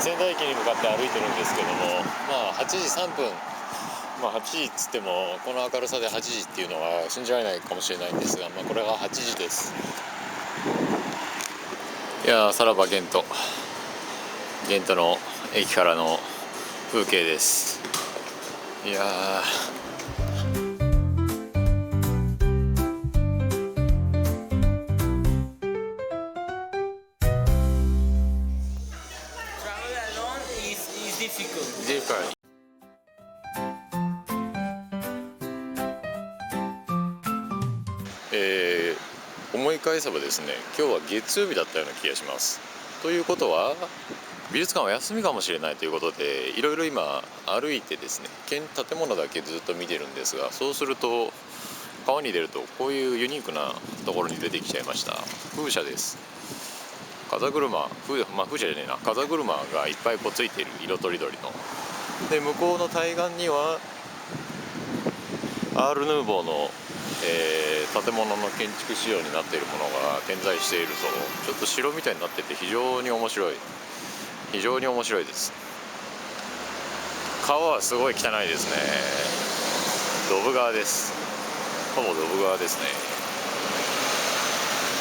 仙台駅に向かって歩いてるんですけども、8時3分、8時っつってもこの明るさで8時っていうのは信じられないかもしれないんですが、これが8時です。いやー、さらばゲントの駅からの風景です。いやー、思い返せばですね、今日は月曜日だったような気がします。ということは美術館は休みかもしれないということで、いろいろ今歩いてですね、建物だけずっと見てるんですが、そうすると川に出るとこういうユニークなところに出てきちゃいました。風車です。風車じゃねえな、風車がいっぱいついている、色とりどりの。で、向こうの対岸にはアール・ヌーボーの建物の建築仕様になっているものが点在していると、ちょっと城みたいになってて非常に面白いです。川はすごい汚いですね。ドブ川です。ほぼドブ川ですね。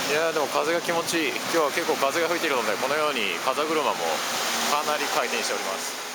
いやー、でも風が気持ちいい。今日は結構風が吹いているので、このように風車もかなり回転しております。